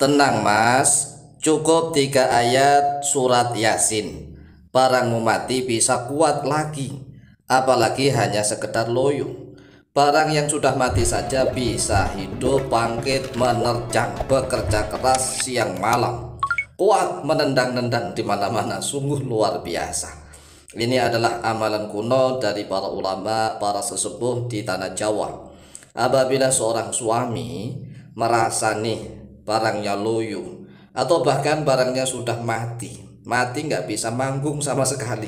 Tenang mas, cukup 3 ayat surat Yasin. Barangmu mati bisa kuat lagi, apalagi hanya sekedar loyo. Barang yang sudah mati saja bisa hidup, bangkit, menerjang, bekerja keras siang malam, kuat menendang-nendang di mana-mana, sungguh luar biasa. Ini adalah amalan kuno dari para ulama, para sesepuh di tanah Jawa. Apabila seorang suami merasa nih barangnya loyo atau bahkan barangnya sudah mati nggak bisa manggung sama sekali,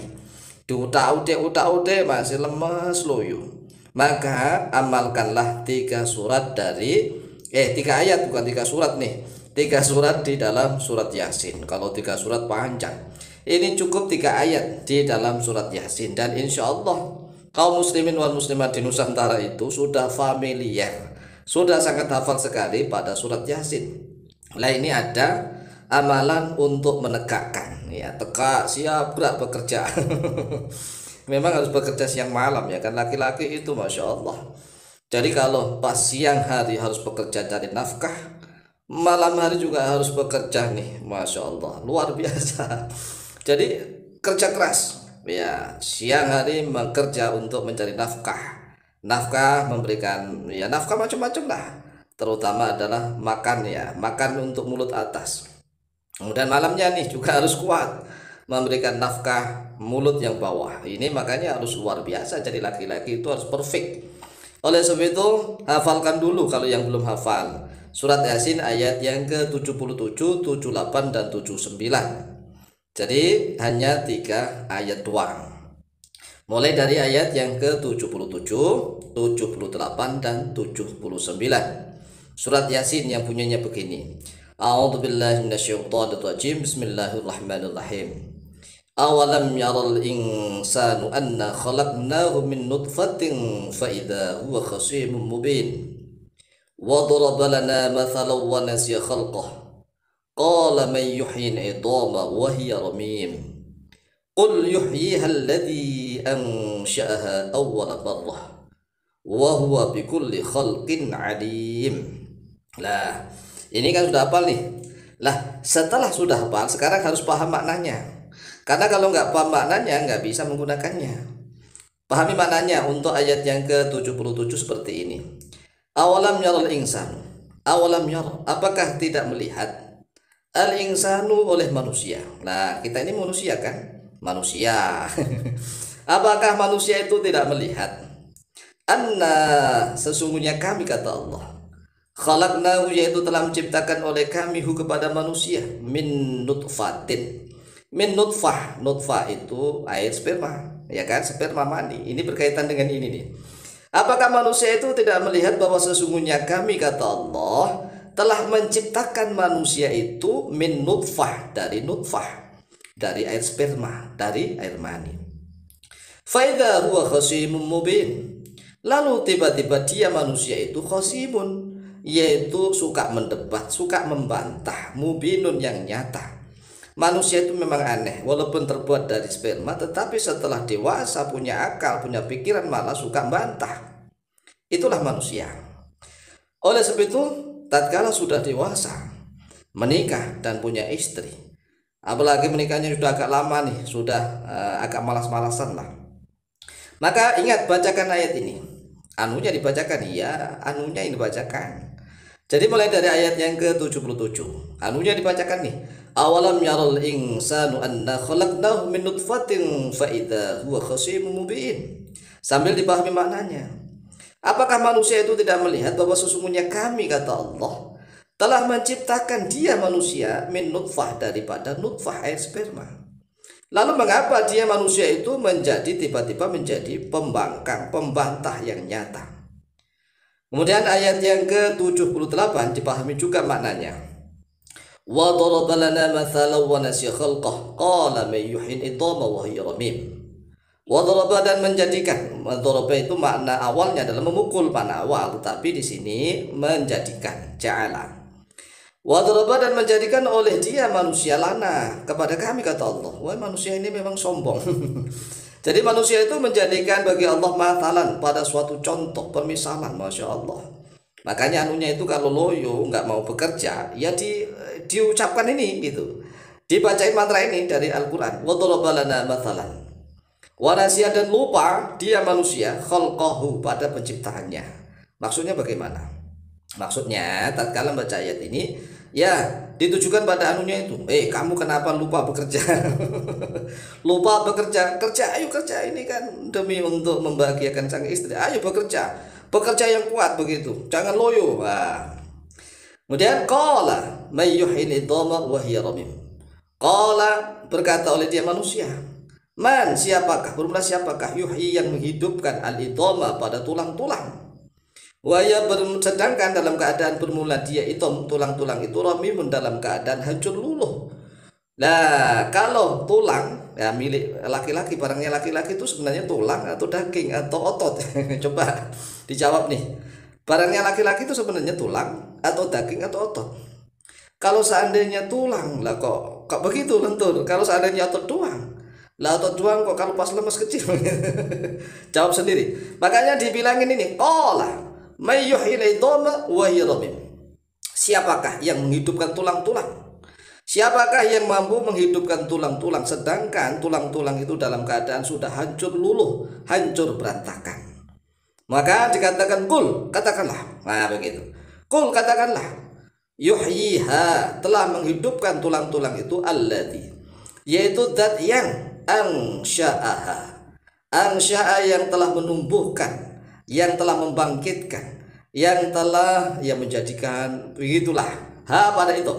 diutak-utik masih lemas loyo, maka amalkanlah 3 surat dari 3 ayat, bukan 3 surat nih, 3 surat di dalam surat Yasin. Kalau 3 surat panjang, ini cukup 3 ayat di dalam surat Yasin, dan insya Allah kaum muslimin wal muslimat di Nusantara itu sudah familiar, sudah sangat hafal sekali pada surat Yasin. Nah, ini ada amalan untuk menegakkan ya, tegak siap gerak bekerja. Memang harus bekerja siang malam ya kan, laki-laki itu masya Allah. Jadi kalau pas siang hari harus bekerja cari nafkah, malam hari juga harus bekerja nih, masya Allah, luar biasa. Jadi kerja keras ya, siang hari bekerja untuk mencari nafkah memberikan ya nafkah macam-macam lah, terutama adalah makan ya, makan untuk mulut atas. Kemudian malamnya nih juga harus kuat memberikan nafkah mulut yang bawah. Ini makanya harus luar biasa, jadi laki-laki itu harus perfect. Oleh sebab itu hafalkan dulu kalau yang belum hafal surat Yasin ayat yang ke-77, 78 dan 79. Jadi hanya 3 ayat doang. Mulai dari ayat yang ke-77, 78 dan 79. Surat Yasin yang bunyinya begini. A'udzubillahi minasyaitonirrajim. Bismillahirrahmanirrahim. Awalam yaral insanu anna khalaqnahu min nutfatin fa idza huwa khasimun mubin. Wa daraba lana mathalan wa nasiya khalqah. Qala man yuhyil 'idama wa hiya ramim. Qul yuhyiha alladhi ansha'aha awwala marrah wa huwa bikulli khalqin 'alim. Lah, ini kan sudah hafal nih. Lah, setelah sudah hafal, sekarang harus paham maknanya. Karena kalau nggak paham maknanya, nggak bisa menggunakannya. Pahami maknanya untuk ayat yang ke-77 seperti ini. Awalam yaral insanu. Awalam yar, apakah tidak melihat? Al-insanu oleh manusia. Nah, kita ini manusia kan? Manusia. Apakah manusia itu tidak melihat? Anna, sesungguhnya kami, kata Allah, khalaqnahu, yaitu telah menciptakan oleh kami hu kepada manusia, min nutfatin. Min nutfah, nutfah itu air sperma, ya kan, sperma mani. Ini berkaitan dengan ini nih. Apakah manusia itu tidak melihat bahwa sesungguhnya kami, kata Allah, telah menciptakan manusia itu min nutfah, dari nutfah, dari air sperma, dari air mani. Fa idza huwa khasimun mubin. Lalu tiba-tiba dia manusia itu khasimun, yaitu suka mendebat, suka membantah, mubinun yang nyata. Manusia itu memang aneh, walaupun terbuat dari sperma, tetapi setelah dewasa, punya akal, punya pikiran, malah suka membantah. Itulah manusia. Oleh sebab itu, tatkala sudah dewasa, menikah dan punya istri, apalagi menikahnya sudah agak lama nih, sudah agak malas-malasan lah, maka ingat, bacakan ayat ini. Anunya dibacakan, ya anunya ini dibacakan. Jadi mulai dari ayat yang ke-77, anunya dibacakan nih. Awalam yaral insanu anna khalaqnahu min nutfatin fa idza huwa khasimun mubin. Sambil dipahami maknanya. Apakah manusia itu tidak melihat bahwa sesungguhnya kami, kata Allah, telah menciptakan dia manusia min nutfah, daripada nutfah air sperma. Lalu mengapa dia manusia itu tiba-tiba menjadi pembangkang, pembantah yang nyata? Kemudian ayat yang ke-78 dipahami juga maknanya. Wa daraba lana mathalan wa nasiya khalqah qala may yuhyil 'idama wa hiya ramim. Wa daraba, dan menjadikan. Daraba itu makna awalnya adalah memukul, makna awal, tetapi di sini menjadikan, ja'ala. Wa daraba, dan menjadikan oleh dia manusia lana kepada kami, kata Allah. Wah, manusia ini memang sombong. Jadi manusia itu menjadikan bagi Allah mathalan, pada suatu contoh, permisalan, masya Allah. Makanya anunya itu kalau loyo nggak mau bekerja, ya diucapkan ini gitu. Dibacain mantra ini dari Al-Qur'an. Wa daraba lana mathalan. Wa nasiya, dan lupa dia manusia khalqahu, pada penciptaannya. Maksudnya bagaimana? Maksudnya tatkala baca ayat ini ya ditujukan pada anunya itu. Kamu kenapa lupa bekerja? Lupa bekerja. Kerja, ayo kerja, ini kan demi untuk membahagiakan sang istri. Ayo bekerja. Bekerja yang kuat begitu. Jangan loyo. Nah. Kemudian qala may yuhyil idhama wa hiya ramim. Qala, berkata oleh dia manusia. Man, siapakah? Bermula siapakah yuhyi, yang menghidupkan al-idhama, pada tulang-tulang. Waya, sedangkan dalam keadaan bermula dia itu tulang-tulang itu ramimun, dalam keadaan hancur luluh. Nah, kalau tulang ya milik laki-laki, barangnya laki-laki itu sebenarnya tulang atau daging atau otot? Coba dijawab nih. Barangnya laki-laki itu sebenarnya tulang atau daging atau otot? Kalau seandainya tulang lah kok begitu lentur. Kalau seandainya otot doang, lah otot doang kok kalau pas lemes kecil. Jawab sendiri. Makanya dibilangin ini, qala may yuhyil idhama wa hiya ramim. Siapakah yang menghidupkan tulang-tulang? Siapakah yang mampu menghidupkan tulang-tulang sedangkan tulang-tulang itu dalam keadaan sudah hancur luluh, hancur berantakan? Maka dikatakan kul, katakanlah. Nah begitu. Kul, katakanlah. Yuhyiha, telah menghidupkan tulang-tulang itu alladzi, yaitu zat yang ansya'aha. Ansya'a, yang telah menumbuhkan, yang telah membangkitkan, yang telah menjadikan, begitulah. Ha, pada itu.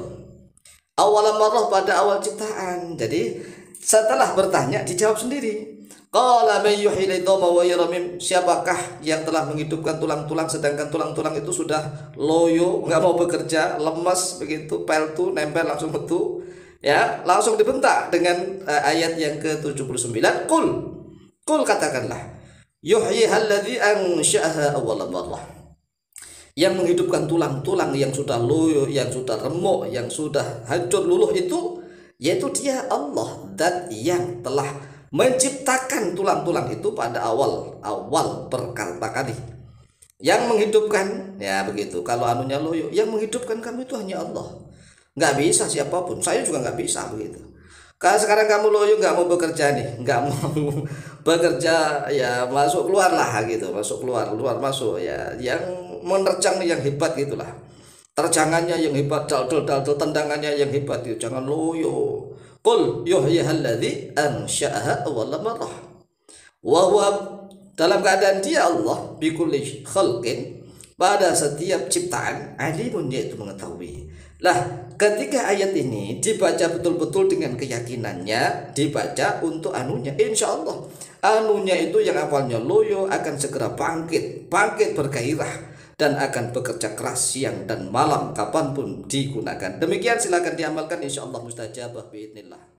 Awal marrah, pada awal ciptaan. Jadi setelah bertanya dijawab sendiri. Qala may yuhyil idhama wa hiya ramim. Siapakah yang telah menghidupkan tulang-tulang sedangkan tulang-tulang itu sudah loyo, nggak mau bekerja, lemas begitu, peltu, nempel langsung betu. Ya, langsung dibentak dengan ayat yang ke-79. Qul, katakanlah. Yuhyiha alladzi ansha'aha awwal marrah. Yang menghidupkan tulang-tulang yang sudah loyo, yang sudah remuk, yang sudah hancur luluh itu, yaitu dia Allah, zat yang telah menciptakan tulang-tulang itu pada awal pertama kali. Yang menghidupkan, ya begitu. Kalau anunya loyo, yang menghidupkan kamu itu hanya Allah. Nggak bisa siapapun. Saya juga nggak bisa begitu. Kalau sekarang kamu loyo nggak mau bekerja nih, nggak mau bekerja, ya masuk keluar lah gitu, masuk keluar masuk, ya yang menerjang yang hebat gitulah, terjangannya yang hebat, dal tendangannya yang hebat itu, jangan loyo. Qul yuhyihal ladzi ansha'aha awwal marrah wa huwa, dalam keadaan dia Allah, bikulli khalqin, pada setiap ciptaan, alimun, yaitu mengetahui. Lah, ketika ayat ini dibaca betul-betul dengan keyakinannya, dibaca untuk anunya, insya Allah anunya itu yang awalnya loyo akan segera bangkit bergairah, dan akan bekerja keras siang dan malam kapanpun digunakan. Demikian, silakan diamalkan, insya Allah mustajabah biidznillah.